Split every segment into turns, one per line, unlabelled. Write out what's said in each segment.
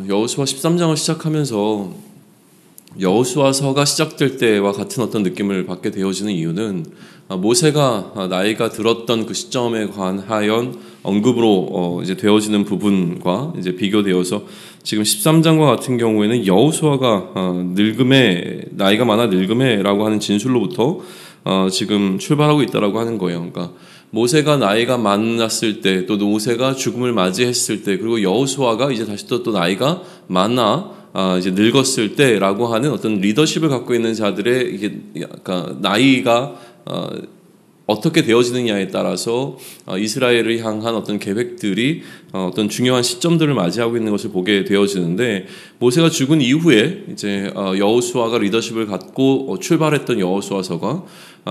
여호수아 13장을 시작하면서 여호수아서가 시작될 때와 같은 어떤 느낌을 받게 되어지는 이유는 모세가 나이가 들었던 그 시점에 관하여 언급으로 이제 되어지는 부분과 이제 비교되어서 지금 13장과 같은 경우에는 여호수아가 나이가 많아 늙음에라고 하는 진술로부터 지금 출발하고 있다라고 하는 거예요. 그러니까 모세가 나이가 많았을 때, 또 모세가 죽음을 맞이했을 때, 그리고 여호수아가 이제 다시 또 나이가 많아 이제 늙었을 때라고 하는 어떤 리더십을 갖고 있는 자들의 이게 약간 나이가 어떻게 되어지느냐에 따라서 이스라엘을 향한 어떤 계획들이 어떤 중요한 시점들을 맞이하고 있는 것을 보게 되어지는데, 모세가 죽은 이후에 이제 여호수아가 리더십을 갖고 출발했던 여호수아서가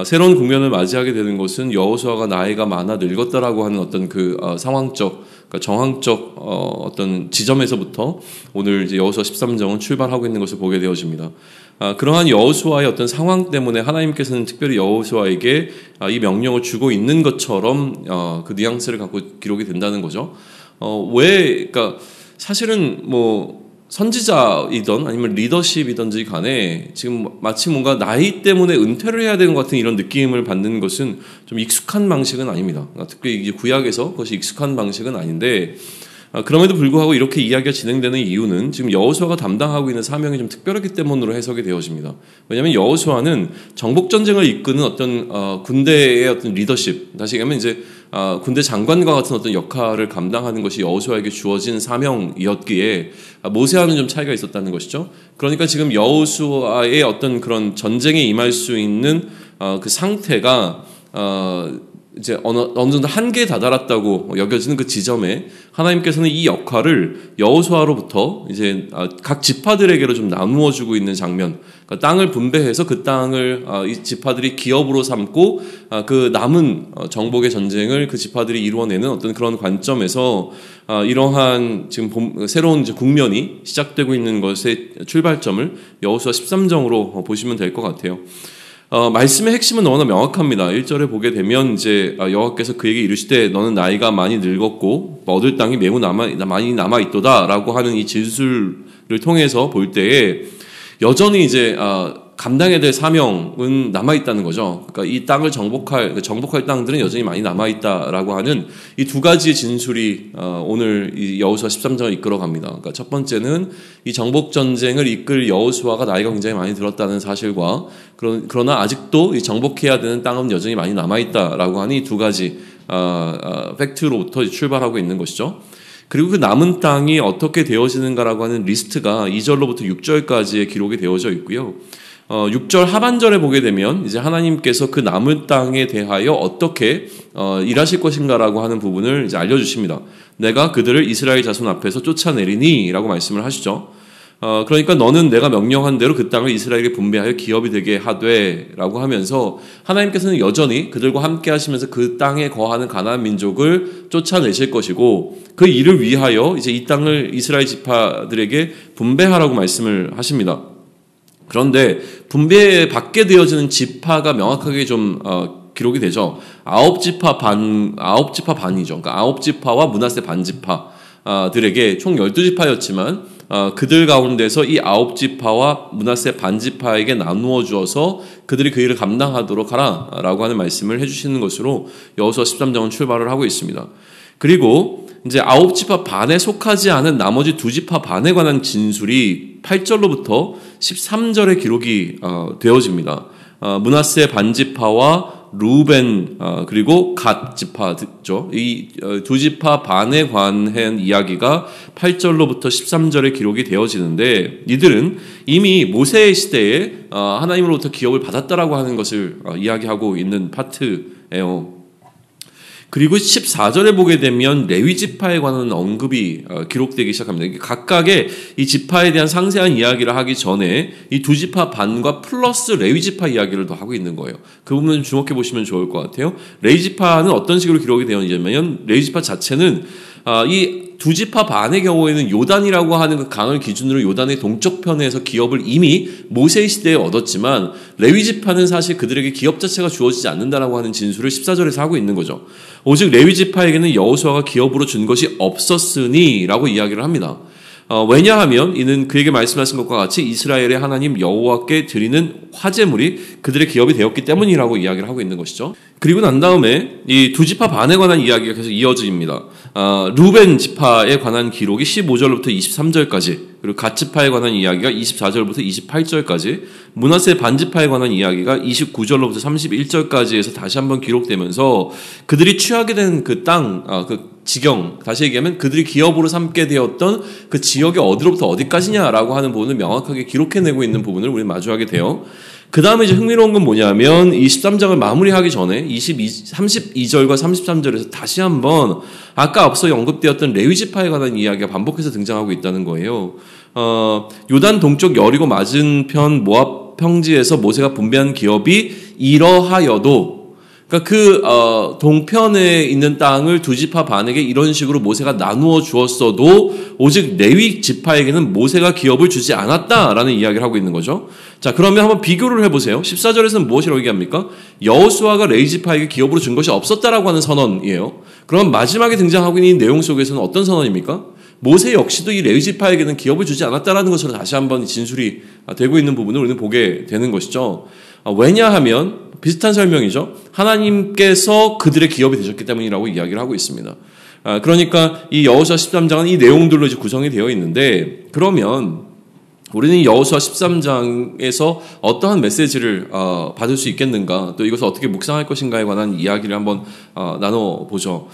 새로운 국면을 맞이하게 되는 것은 여호수아가 나이가 많아 늙었다라고 하는 어떤 그 상황적, 그러니까 정황적 어떤 지점에서부터 오늘 이제 여호수아 13장은 출발하고 있는 것을 보게 되어집니다. 그러한 여호수아의 어떤 상황 때문에 하나님께서는 특별히 여호수아에게 이 명령을 주고 있는 것처럼 그 뉘앙스를 갖고 기록이 된다는 거죠. 그러니까 사실은 뭐 선지자이던 아니면 리더십이든지 간에 지금 마치 뭔가 나이 때문에 은퇴를 해야 되는 것 같은 이런 느낌을 받는 것은 좀 익숙한 방식은 아닙니다. 특히 이제 구약에서 그것이 익숙한 방식은 아닌데, 그럼에도 불구하고 이렇게 이야기가 진행되는 이유는 지금 여호수아가 담당하고 있는 사명이 좀 특별하기 때문으로 해석이 되어집니다. 왜냐하면 여호수아는 정복 전쟁을 이끄는 어떤 군대의 어떤 리더십, 다시 얘기하면 이제 군대 장관과 같은 어떤 역할을 감당하는 것이 여호수아에게 주어진 사명이었기에 모세와는 좀 차이가 있었다는 것이죠. 그러니까 지금 여호수아의 어떤 그런 전쟁에 임할 수 있는 그 상태가 이제 어느 정도 한계에 다다랐다고 여겨지는 그 지점에 하나님께서는 이 역할을 여호수아로부터 이제 각 지파들에게로 좀 나누어 주고 있는 장면, 그러니까 땅을 분배해서 그 땅을 이 지파들이 기업으로 삼고 그 남은 정복의 전쟁을 그 지파들이 이루어내는 어떤 그런 관점에서 이러한 지금 새로운 이제 국면이 시작되고 있는 것의 출발점을 여호수아 13장으로 보시면 될 것 같아요. 말씀의 핵심은 너무나 명확합니다. 1절에 보게 되면 이제 여호와께서 그에게 이르시되 너는 나이가 많이 늙었고 얻을 땅이 매우 많이 남아있도다 라고 하는 이 진술을 통해서 볼 때에 여전히 이제 감당해야 될 사명은 남아있다는 거죠. 그러니까 이 땅을 정복할 땅들은 여전히 많이 남아있다라고 하는 이 두 가지의 진술이 오늘 이 여호수아 13장을 이끌어갑니다. 그러니까 첫 번째는 이 정복전쟁을 이끌 여호수아가 나이가 굉장히 많이 들었다는 사실과 그러나 아직도 이 정복해야 되는 땅은 여전히 많이 남아있다라고 하는 이 두 가지 팩트로부터 출발하고 있는 것이죠. 그리고 그 남은 땅이 어떻게 되어지는가라고 하는 리스트가 2절로부터 6절까지의 기록이 되어져 있고요. 6절 하반절에 보게 되면 이제 하나님께서 그 남은 땅에 대하여 어떻게 일하실 것인가라고 하는 부분을 이제 알려주십니다. 내가 그들을 이스라엘 자손 앞에서 쫓아내리니 라고 말씀을 하시죠. 그러니까 너는 내가 명령한 대로 그 땅을 이스라엘에게 분배하여 기업이 되게 하되 라고 하면서 하나님께서는 여전히 그들과 함께 하시면서 그 땅에 거하는 가나안 민족을 쫓아내실 것이고 그 일을 위하여 이제 이 땅을 이스라엘 지파들에게 분배하라고 말씀을 하십니다. 그런데 분배받게 되어지는 지파가 명확하게 좀 기록이 되죠. 9지파 반이죠. 그러니까 9지파와 므낫세 반지파들에게 총 12지파였지만 그들 가운데서 이 9지파와 므낫세 반지파에게 나누어 주어서 그들이 그 일을 감당하도록 하라라고 하는 말씀을 해주시는 것으로 여호수아 13장은 출발을 하고 있습니다. 그리고 이제 9지파 반에 속하지 않은 나머지 2지파 반에 관한 진술이 8절로부터 13절에 기록이 되어집니다. 므낫세 반지파와 루벤 그리고 갓 지파죠. 이 2지파 반에 관한 이야기가 8절로부터 13절에 기록이 되어지는데 이들은 이미 모세의 시대에 하나님으로부터 기업을 받았다라고 하는 것을 이야기하고 있는 파트예요. 그리고 14절에 보게 되면 레위 지파에 관한 언급이 기록되기 시작합니다. 각각의 이 지파에 대한 상세한 이야기를 하기 전에 이 2지파 반과 플러스 레위 지파 이야기를 더 하고 있는 거예요. 그 부분 주목해 보시면 좋을 것 같아요. 레위 지파는 어떤 식으로 기록이 되었냐면 레위 지파 자체는 이 2지파 반의 경우에는 요단이라고 하는 그 강을 기준으로 요단의 동쪽편에서 기업을 이미 모세의 시대에 얻었지만 레위 지파는 사실 그들에게 기업 자체가 주어지지 않는다라고 하는 진술을 14절에서 하고 있는 거죠. 오직 레위 지파에게는 여호수아가 기업으로 준 것이 없었으니 라고 이야기를 합니다. 왜냐하면 이는 그에게 말씀하신 것과 같이 이스라엘의 하나님 여호와께 드리는 화제물이 그들의 기업이 되었기 때문이라고 이야기를 하고 있는 것이죠. 그리고 난 다음에 이 두 지파 반에 관한 이야기가 계속 이어집니다. 루벤 지파에 관한 기록이 15절부터 23절까지, 그리고 갓 지파에 관한 이야기가 24절부터 28절까지, 므낫세 반 지파에 관한 이야기가 29절로부터 31절까지에서 다시 한번 기록되면서 그들이 취하게 된 그 땅, 그 지경, 다시 얘기하면 그들이 기업으로 삼게 되었던 그 지역이 어디로부터 어디까지냐라고 하는 부분을 명확하게 기록해내고 있는 부분을 우리는 마주하게 돼요. 그 다음에 이제 흥미로운 건 뭐냐면 이 13장을 마무리하기 전에 32절과 33절에서 다시 한번 아까 앞서 언급되었던 레위 지파에 관한 이야기가 반복해서 등장하고 있다는 거예요. 요단 동쪽 여리고 맞은편 모압 평지에서 모세가 분배한 기업이 이러하여도, 그러니까 동편에 있는 땅을 두 지파 반에게 이런 식으로 모세가 나누어 주었어도 오직 레위 지파에게는 모세가 기업을 주지 않았다라는 이야기를 하고 있는 거죠. 자, 그러면 한번 비교를 해보세요. 14절에서는 무엇이라고 얘기합니까? 여호수아가 레위 지파에게 기업으로 준 것이 없었다라고 하는 선언이에요. 그럼 마지막에 등장하고 있는 이 내용 속에서는 어떤 선언입니까? 모세 역시도 이 레위 지파에게는 기업을 주지 않았다라는 것으로 다시 한번 진술이 되고 있는 부분을 우리는 보게 되는 것이죠. 왜냐하면 비슷한 설명이죠. 하나님께서 그들의 기업이 되셨기 때문이라고 이야기를 하고 있습니다. 그러니까 이 여호수아 13장은 이 내용들로 이제 구성이 되어 있는데, 그러면 우리는 여호수아 13장에서 어떠한 메시지를 받을 수 있겠는가, 또 이것을 어떻게 묵상할 것인가에 관한 이야기를 한번 나눠보죠.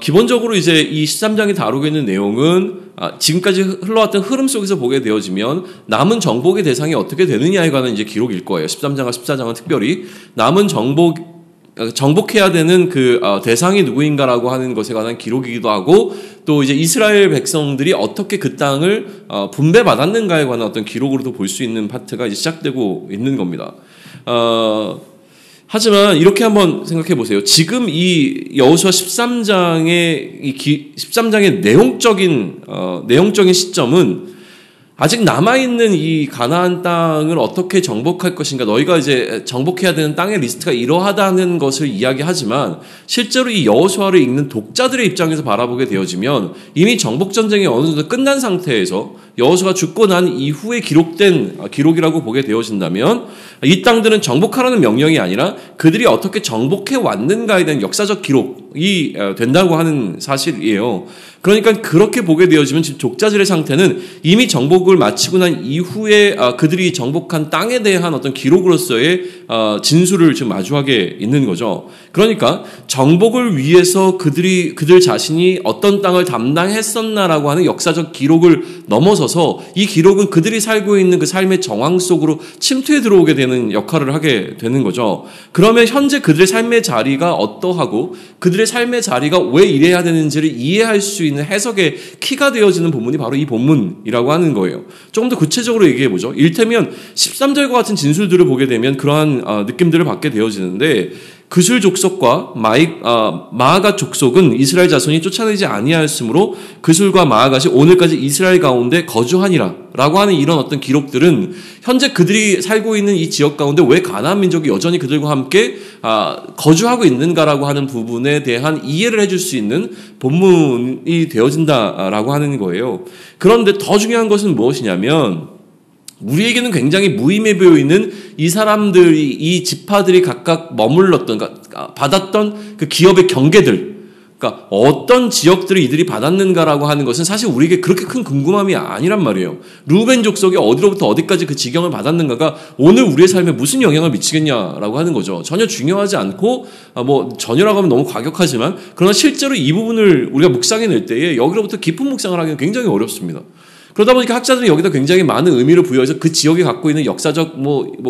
기본적으로 이제 이 13장이 다루고 있는 내용은 지금까지 흘러왔던 흐름 속에서 보게 되어지면 남은 정복의 대상이 어떻게 되느냐에 관한 이제 기록일 거예요. 13장과 14장은 특별히 남은 정복해야 되는 그 대상이 누구인가라고 하는 것에 관한 기록이기도 하고, 또 이제 이스라엘 백성들이 어떻게 그 땅을 분배받았는가에 관한 어떤 기록으로도 볼 수 있는 파트가 이제 시작되고 있는 겁니다. 하지만 이렇게 한번 생각해 보세요. 지금 이 여호수아 13장의 13장의 내용적인 시점은 아직 남아있는 이 가나안 땅을 어떻게 정복할 것인가, 너희가 이제 정복해야 되는 땅의 리스트가 이러하다는 것을 이야기하지만, 실제로 이 여호수아를 읽는 독자들의 입장에서 바라보게 되어지면 이미 정복전쟁이 어느 정도 끝난 상태에서 여호수아가 죽고 난 이후에 기록된 기록이라고 보게 되어진다면, 이 땅들은 정복하라는 명령이 아니라 그들이 어떻게 정복해 왔는가에 대한 역사적 기록이 된다고 하는 사실이에요. 그러니까 그렇게 보게 되어지면 지금 독자들의 상태는 이미 정복을 마치고 난 이후에 그들이 정복한 땅에 대한 어떤 기록으로서의 진술을 지금 마주하게 있는 거죠. 그러니까 정복을 위해서 그들 자신이 어떤 땅을 담당했었나라고 하는 역사적 기록을 넘어서서 이 기록은 그들이 살고 있는 그 삶의 정황 속으로 침투해 들어오게 되는 역할을 하게 되는 거죠. 그러면 현재 그들의 삶의 자리가 어떠하고 그들의 삶의 자리가 왜 이래야 되는지를 이해할 수 있는 해석의 키가 되어지는 본문이 바로 이 본문이라고 하는 거예요. 조금 더 구체적으로 얘기해보죠. 이를테면 13절과 같은 진술들을 보게 되면 그러한 느낌들을 받게 되어지는데, 그술 족속과 마아갓 족속은 이스라엘 자손이 쫓아내지 아니하였으므로 그술과 마아갓이 오늘까지 이스라엘 가운데 거주하니라 라고 하는 이런 어떤 기록들은 현재 그들이 살고 있는 이 지역 가운데 왜 가나안 민족이 여전히 그들과 함께 거주하고 있는가라고 하는 부분에 대한 이해를 해줄 수 있는 본문이 되어진다라고 하는 거예요. 그런데 더 중요한 것은 무엇이냐면, 우리에게는 굉장히 무의미해 보이는 이 사람들이, 이 지파들이 각각 머물렀던, 그러니까 받았던 그 기업의 경계들, 그러니까 어떤 지역들을 이들이 받았는가라고 하는 것은 사실 우리에게 그렇게 큰 궁금함이 아니란 말이에요. 루벤 족속이 어디로부터 어디까지 그 지경을 받았는가가 오늘 우리의 삶에 무슨 영향을 미치겠냐라고 하는 거죠. 전혀 중요하지 않고, 전혀라고 하면 너무 과격하지만, 그러나 실제로 이 부분을 우리가 묵상해낼 때에 여기로부터 깊은 묵상을 하기는 굉장히 어렵습니다. 그러다 보니까 학자들은 여기다 굉장히 많은 의미를 부여해서 그 지역이 갖고 있는 역사적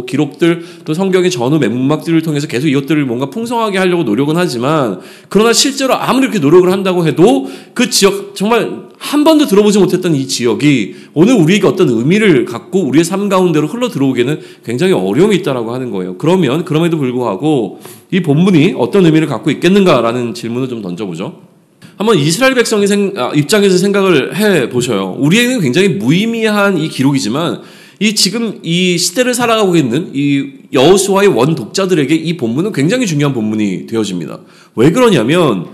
기록들, 또 성경의 전후 문막들을 통해서 계속 이것들을 뭔가 풍성하게 하려고 노력은 하지만, 그러나 실제로 아무리 이렇게 노력을 한다고 해도 그 지역, 정말 한 번도 들어보지 못했던 이 지역이 오늘 우리에게 어떤 의미를 갖고 우리의 삶 가운데로 흘러 들어오기에는 굉장히 어려움이 있다라고 하는 거예요. 그러면 그럼에도 불구하고 이 본문이 어떤 의미를 갖고 있겠는가라는 질문을 좀 던져보죠. 한번 이스라엘 백성의 입장에서 생각을 해보셔요. 우리에게는 굉장히 무의미한 이 기록이지만, 지금 이 시대를 살아가고 있는 이 여호수아의 원 독자들에게 이 본문은 굉장히 중요한 본문이 되어집니다. 왜 그러냐면,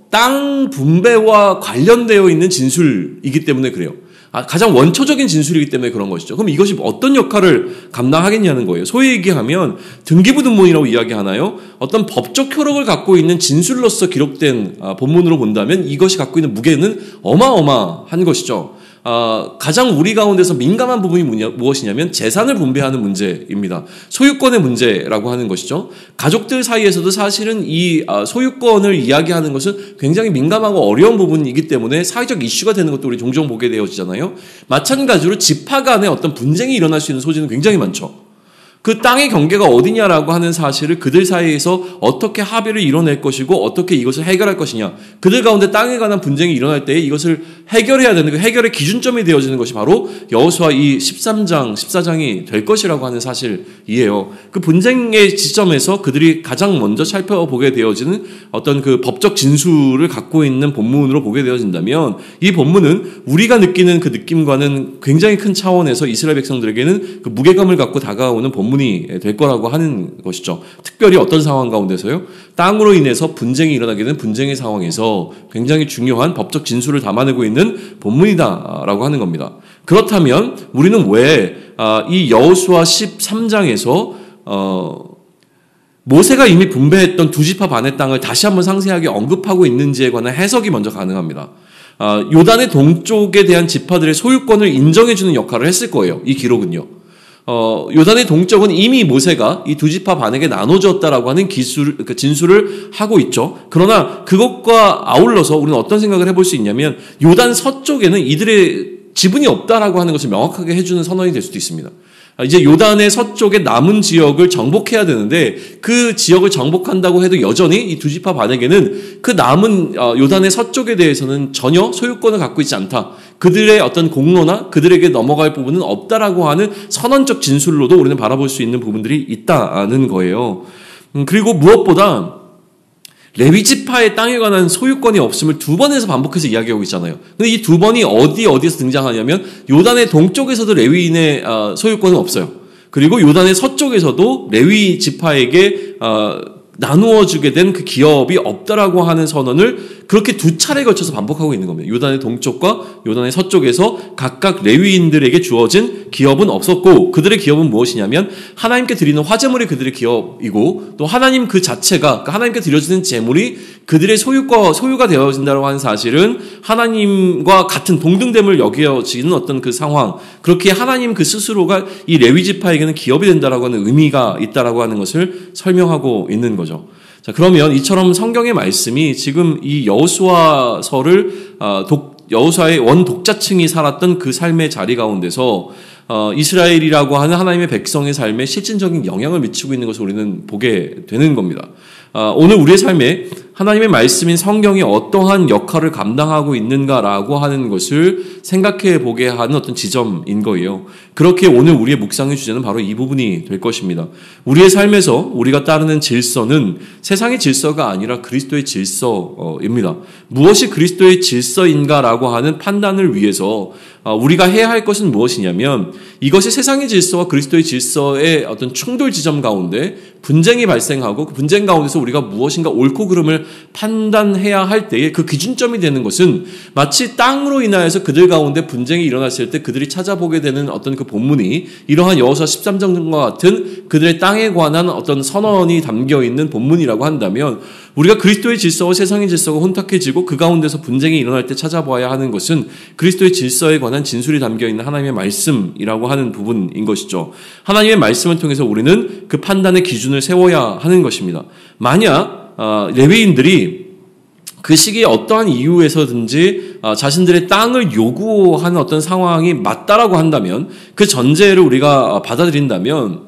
땅 분배와 관련되어 있는 진술이기 때문에 그래요. 가장 원초적인 진술이기 때문에 그런 것이죠. 그럼 이것이 어떤 역할을 감당하겠냐는 거예요. 소위 얘기하면 등기부등본이라고 이야기하나요? 어떤 법적 효력을 갖고 있는 진술로서 기록된 본문으로 본다면 이것이 갖고 있는 무게는 어마어마한 것이죠. 가장 우리 가운데서 민감한 부분이 무엇이냐면 재산을 분배하는 문제입니다. 소유권의 문제라고 하는 것이죠. 가족들 사이에서도 사실은 이 소유권을 이야기하는 것은 굉장히 민감하고 어려운 부분이기 때문에 사회적 이슈가 되는 것도 우리 종종 보게 되어지잖아요. 마찬가지로 지파 간에 어떤 분쟁이 일어날 수 있는 소지는 굉장히 많죠. 그 땅의 경계가 어디냐라고 하는 사실을 그들 사이에서 어떻게 합의를 이뤄낼 것이고 어떻게 이것을 해결할 것이냐. 그들 가운데 땅에 관한 분쟁이 일어날 때에 이것을 해결해야 되는 그 해결의 기준점이 되어지는 것이 바로 여호수아 이 13장, 14장이 될 것이라고 하는 사실이에요. 그 분쟁의 지점에서 그들이 가장 먼저 살펴보게 되어지는 어떤 그 법적 진술을 갖고 있는 본문으로 보게 되어진다면 이 본문은 우리가 느끼는 그 느낌과는 굉장히 큰 차원에서 이스라엘 백성들에게는 그 무게감을 갖고 다가오는 본문이 될 거라고 하는 것이죠. 특별히 어떤 상황 가운데서요? 땅으로 인해서 분쟁이 일어나게 된 분쟁의 상황에서 굉장히 중요한 법적 진술을 담아내고 있는 본문이다라고 하는 겁니다. 그렇다면 우리는 왜 이 여호수아 13장에서 모세가 이미 분배했던 두 지파 반의 땅을 다시 한번 상세하게 언급하고 있는지에 관한 해석이 먼저 가능합니다. 요단의 동쪽에 대한 지파들의 소유권을 인정해주는 역할을 했을 거예요. 이 기록은요. 요단의 동쪽은 이미 모세가 이 두 지파 반에게 나눠줬다라고 하는 진술을 하고 있죠. 그러나 그것과 아울러서 우리는 어떤 생각을 해볼 수 있냐면 요단 서쪽에는 이들의 지분이 없다라고 하는 것을 명확하게 해주는 선언이 될 수도 있습니다. 이제 요단의 서쪽에 남은 지역을 정복해야 되는데 그 지역을 정복한다고 해도 여전히 이 두 지파 반에게는 그 남은 요단의 서쪽에 대해서는 전혀 소유권을 갖고 있지 않다. 그들의 어떤 공로나 그들에게 넘어갈 부분은 없다라고 하는 선언적 진술로도 우리는 바라볼 수 있는 부분들이 있다는 거예요. 그리고 무엇보다 레위 지파의 땅에 관한 소유권이 없음을 두 번에서 반복해서 이야기하고 있잖아요. 근데 이 두 번이 어디에서 등장하냐면 요단의 동쪽에서도 레위인의 소유권은 없어요. 그리고 요단의 서쪽에서도 레위 지파에게 나누어 주게 된 그 기업이 없다라고 하는 선언을 그렇게 두 차례에 걸쳐서 반복하고 있는 겁니다. 요단의 동쪽과 요단의 서쪽에서 각각 레위인들에게 주어진 기업은 없었고 그들의 기업은 무엇이냐면 하나님께 드리는 화제물이 그들의 기업이고 또 하나님 그 자체가 하나님께 드려지는 제물이 그들의 소유가 되어진다고 하는 사실은 하나님과 같은 동등됨을 여겨지는 어떤 그 상황, 그렇게 하나님 그 스스로가 이 레위 지파에게는 기업이 된다라고 하는 의미가 있다라고 하는 것을 설명하고 있는 거죠. 자, 그러면 이처럼 성경의 말씀이 지금 이 여호수아서를 여호수아의 원독자층이 살았던 그 삶의 자리 가운데서 이스라엘이라고 하는 하나님의 백성의 삶에 실질적인 영향을 미치고 있는 것을 우리는 보게 되는 겁니다. 오늘 우리의 삶에 하나님의 말씀인 성경이 어떠한 역할을 감당하고 있는가라고 하는 것을 생각해 보게 하는 어떤 지점인 거예요. 그렇게 오늘 우리의 묵상의 주제는 바로 이 부분이 될 것입니다. 우리의 삶에서 우리가 따르는 질서는 세상의 질서가 아니라 그리스도의 질서입니다. 무엇이 그리스도의 질서인가라고 하는 판단을 위해서 우리가 해야 할 것은 무엇이냐면 이것이 세상의 질서와 그리스도의 질서의 어떤 충돌 지점 가운데 분쟁이 발생하고 그 분쟁 가운데서 우리가 무엇인가 옳고 그름을 판단해야 할 때에 그 기준점이 되는 것은 마치 땅으로 인하여서 그들 가운데 분쟁이 일어났을 때 그들이 찾아보게 되는 어떤 그 본문이 이러한 여호수아 13장과 같은 그들의 땅에 관한 어떤 선언이 담겨있는 본문이라고 한다면 우리가 그리스도의 질서와 세상의 질서가 혼탁해지고 그 가운데서 분쟁이 일어날 때 찾아봐야 하는 것은 그리스도의 질서에 관한 진술이 담겨있는 하나님의 말씀이라고 하는 부분인 것이죠. 하나님의 말씀을 통해서 우리는 그 판단의 기준을 세워야 하는 것입니다. 만약 레위인들이 그 시기에 어떠한 이유에서든지 자신들의 땅을 요구하는 어떤 상황이 맞다라고 한다면 그 전제를 우리가 받아들인다면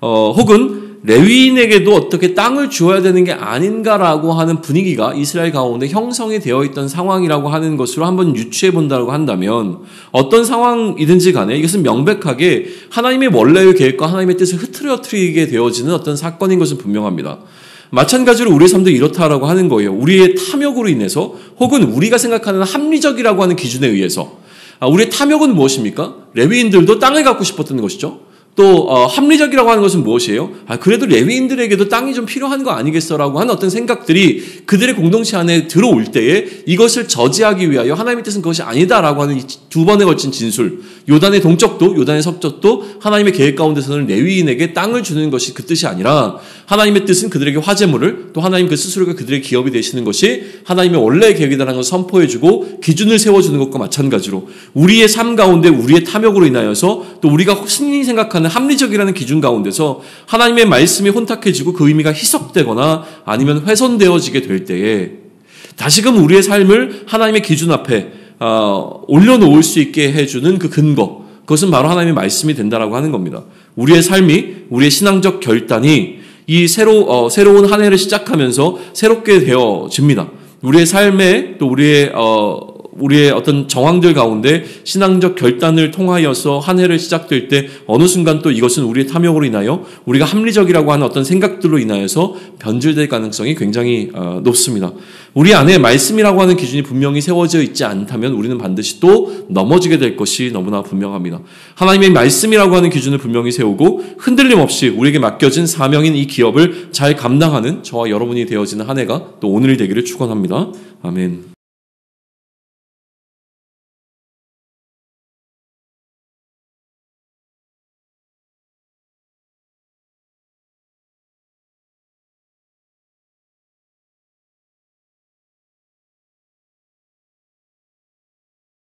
혹은 레위인에게도 어떻게 땅을 주어야 되는 게 아닌가라고 하는 분위기가 이스라엘 가운데 형성이 되어 있던 상황이라고 하는 것으로 한번 유추해 본다고 한다면 어떤 상황이든지 간에 이것은 명백하게 하나님의 원래의 계획과 하나님의 뜻을 흐트러뜨리게 되어지는 어떤 사건인 것은 분명합니다. 마찬가지로 우리의 삶도 이렇다라고 하는 거예요. 우리의 탐욕으로 인해서 혹은 우리가 생각하는 합리적이라고 하는 기준에 의해서 우리의 탐욕은 무엇입니까? 레위인들도 땅을 갖고 싶었던 것이죠. 또 합리적이라고 하는 것은 무엇이에요? 그래도 레위인들에게도 땅이 좀 필요한 거 아니겠어라고 하는 어떤 생각들이 그들의 공동체 안에 들어올 때에 이것을 저지하기 위하여 하나님의 뜻은 그것이 아니다라고 하는 이 두 번에 걸친 진술, 요단의 동쪽도 요단의 서쪽도 하나님의 계획 가운데서는 레위인에게 땅을 주는 것이 그 뜻이 아니라 하나님의 뜻은 그들에게 화제물을 또 하나님 그 스스로가 그들의 기업이 되시는 것이 하나님의 원래의 계획이라는 것을 선포해주고 기준을 세워주는 것과 마찬가지로 우리의 삶 가운데 우리의 탐욕으로 인하여서 또 우리가 흔히 생각하는 합리적이라는 기준 가운데서 하나님의 말씀이 혼탁해지고 그 의미가 희석되거나 아니면 훼손되어지게 될 때에 다시금 우리의 삶을 하나님의 기준 앞에 올려놓을 수 있게 해주는 그 근거, 그것은 바로 하나님의 말씀이 된다라고 하는 겁니다. 우리의 삶이, 우리의 신앙적 결단이 이 새로운 한 해를 시작하면서 새롭게 되어집니다. 우리의 삶에 또 우리의 어떤 정황들 가운데 신앙적 결단을 통하여서 한 해를 시작될 때 어느 순간 또 이것은 우리의 탐욕으로 인하여 우리가 합리적이라고 하는 어떤 생각들로 인하여서 변질될 가능성이 굉장히 높습니다. 우리 안에 말씀이라고 하는 기준이 분명히 세워져 있지 않다면 우리는 반드시 또 넘어지게 될 것이 너무나 분명합니다. 하나님의 말씀이라고 하는 기준을 분명히 세우고 흔들림 없이 우리에게 맡겨진 사명인 이 기업을 잘 감당하는 저와 여러분이 되어지는 한 해가 또 오늘이 되기를 축원합니다. 아멘.